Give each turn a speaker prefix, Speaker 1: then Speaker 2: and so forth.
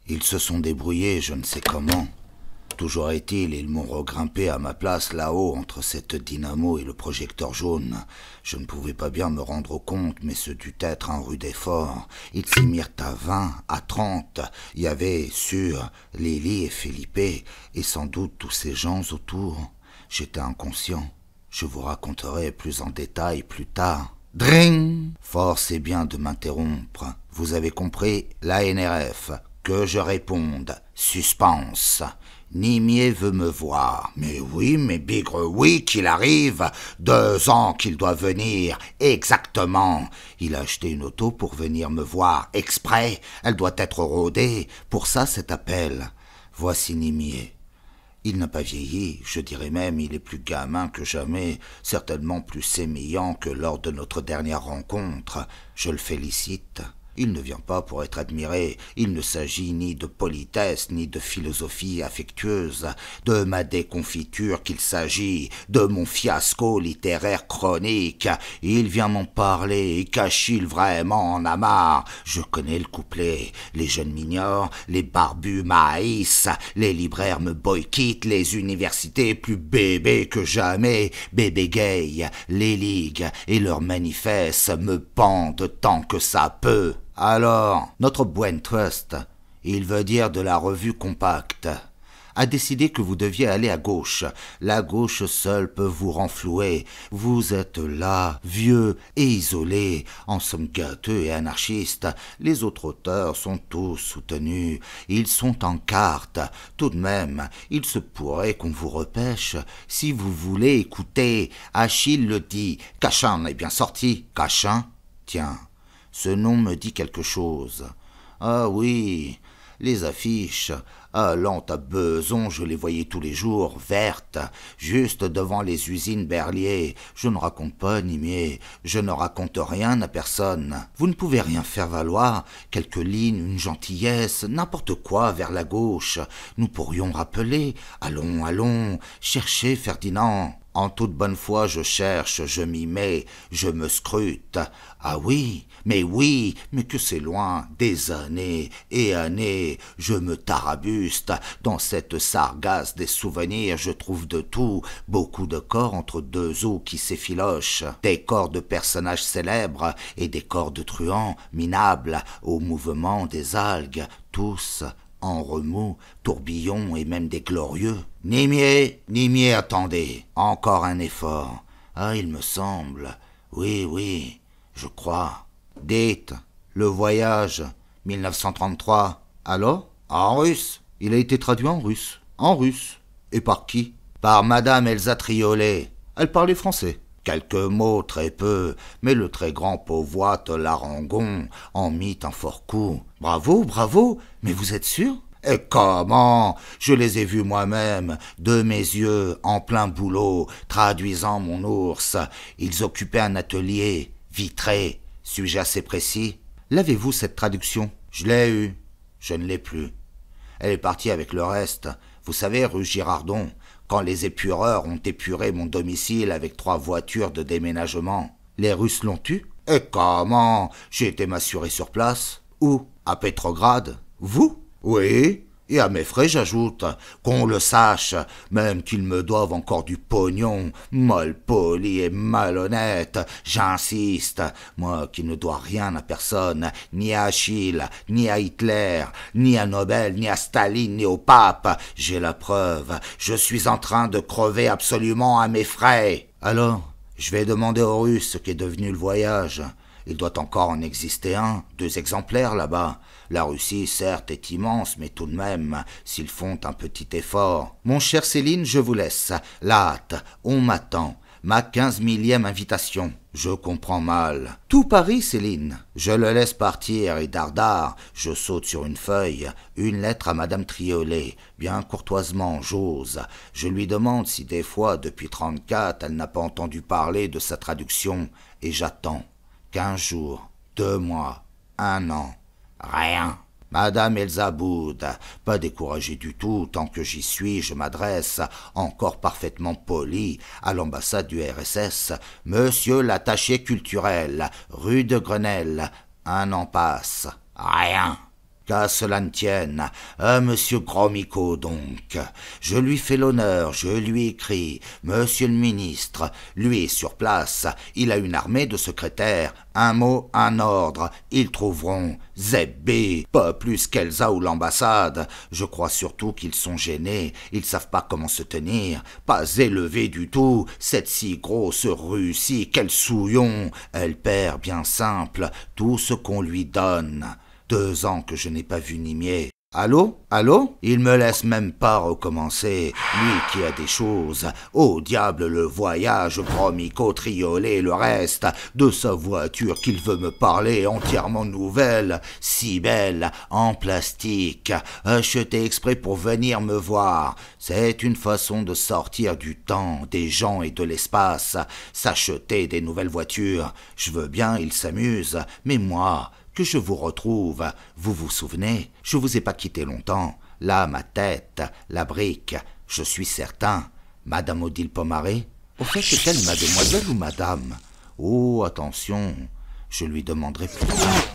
Speaker 1: Ils se sont débrouillés, je ne sais comment. Toujours est-il, ils m'ont regrimpé à ma place là-haut entre cette dynamo et le projecteur jaune. Je ne pouvais pas bien me rendre compte, mais ce dut être un rude effort. Ils s'y mirent à 20, à 30. Il y avait, sûr, Lily et Felipe, et sans doute tous ces gens autour. J'étais inconscient. Je vous raconterai plus en détail plus tard. Dring! Force est bien de m'interrompre. Vous avez compris, la NRF. Que je réponde. Suspense. Nimier veut me voir. Mais oui, mais bigre, oui, qu'il arrive. 2 ans qu'il doit venir. Exactement. Il a acheté une auto pour venir me voir. Exprès. Elle doit être rodée. Pour ça, cet appel. Voici Nimier. Il n'a pas vieilli, je dirais même il est plus gamin que jamais, certainement plus sémillant que lors de notre dernière rencontre. Je le félicite. Il ne vient pas pour être admiré, il ne s'agit ni de politesse, ni de philosophie affectueuse, de ma déconfiture qu'il s'agit, de mon fiasco littéraire chronique. Il vient m'en parler, et qu'Achille vraiment en a marre. Je connais le couplet, les jeunes m'ignorent, les barbus m'haïssent, les libraires me boycottent, les universités plus bébés que jamais, bébé gay, les ligues et leurs manifestes me pendent tant que ça peut. Alors, notre Buen Trust, il veut dire de la revue Compacte, a décidé que vous deviez aller à gauche. La gauche seule peut vous renflouer. Vous êtes là, vieux et isolé, en somme gâteux et anarchiste. Les autres auteurs sont tous soutenus. Ils sont en carte. Tout de même, il se pourrait qu'on vous repêche. Si vous voulez écouter, Achille le dit. Cachin est bien sorti. Cachin? Tiens. Ce nom me dit quelque chose. Ah oui, les affiches, allant à Besançon, je les voyais tous les jours, vertes, juste devant les usines Berlier. Je ne raconte pas, Nimier, je ne raconte rien à personne. Vous ne pouvez rien faire valoir, quelques lignes, une gentillesse, n'importe quoi vers la gauche. Nous pourrions rappeler. Allons, allons, cherchez Ferdinand. En toute bonne foi, je cherche, je m'y mets, je me scrute. Ah oui, mais que c'est loin, des années et années, je me tarabuste. Dans cette sargasse des souvenirs, je trouve de tout, beaucoup de corps entre 2 eaux qui s'effilochent, des corps de personnages célèbres et des corps de truands minables au mouvement des algues, tous en remous, tourbillons et même des glorieux. Nimier, attendez, encore un effort. Ah, il me semble. Oui, je crois. Dites, le voyage, 1933. Alors? En russe. Il a été traduit en russe. En russe. Et par qui? Par Madame Elsa Triolet. Elle parlait français. Quelques mots, très peu, mais le très grand Pauvoite Larangon en mit un fort coup. Bravo, mais vous êtes sûr? Et comment? Je les ai vus moi-même, de mes yeux, en plein boulot, traduisant mon ours. Ils occupaient un atelier, vitré. Suis-je assez précis? L'avez-vous, cette traduction? Je l'ai eue. Je ne l'ai plus. Elle est partie avec le reste. Vous savez, rue Girardon, quand les épureurs ont épuré mon domicile avec 3 voitures de déménagement. Les Russes l'ont eu? Et comment? J'ai été m'assurer sur place. Où? À Pétrograd. Vous? Oui, et à mes frais j'ajoute, qu'on le sache, même qu'ils me doivent encore du pognon, malpoli et malhonnête, j'insiste, moi qui ne dois rien à personne, ni à Achille, ni à Hitler, ni à Nobel, ni à Staline, ni au pape, j'ai la preuve, je suis en train de crever absolument à mes frais. Alors, je vais demander aux Russes ce qu'est devenu le voyage. Il doit encore en exister 1, 2 exemplaires là-bas. La Russie, certes, est immense, mais tout de même, s'ils font un petit effort. Mon cher Céline, je vous laisse. La hâte, on m'attend. Ma 15 millième invitation. Je comprends mal. Tout Paris, Céline. Je le laisse partir et dardard, je saute sur une feuille. Une lettre à Madame Triolet. Bien courtoisement, j'ose. Je lui demande si des fois, depuis 34, elle n'a pas entendu parler de sa traduction. Et j'attends. 15 jours, 2 mois, 1 an. Rien. Madame Elsa boude, pas découragée du tout, tant que j'y suis, je m'adresse, encore parfaitement poli, à l'ambassade du RSS. Monsieur l'attaché culturel, rue de Grenelle. 1 an passe. Rien. Qu'à cela ne tienne, à monsieur Gromyko donc. Je lui fais l'honneur, je lui écris. Monsieur le ministre, lui est sur place, il a une armée de secrétaires. Un mot, un ordre, ils trouveront. Zebé, pas plus qu'Elsa ou l'ambassade. Je crois surtout qu'ils sont gênés, ils savent pas comment se tenir. Pas élevés du tout, cette si grosse Russie, quel souillon. Elle perd bien simple tout ce qu'on lui donne. 2 ans que je n'ai pas vu Nimier. Allô? Allô? Il me laisse même pas recommencer, lui qui a des choses. Au diable le voyage, Gromyko, Triolet, le reste, de sa voiture qu'il veut me parler, entièrement nouvelle, si belle, en plastique, achetée exprès pour venir me voir. C'est une façon de sortir du temps, des gens et de l'espace, s'acheter des nouvelles voitures. Je veux bien, il s'amuse, mais moi... que je vous retrouve. Vous vous souvenez? Je vous ai pas quitté longtemps. Là, ma tête, la brique, je suis certain. Madame Odile Pomaré? Au fait, est-elle mademoiselle ou madame? Oh, attention, je lui demanderai plus tard.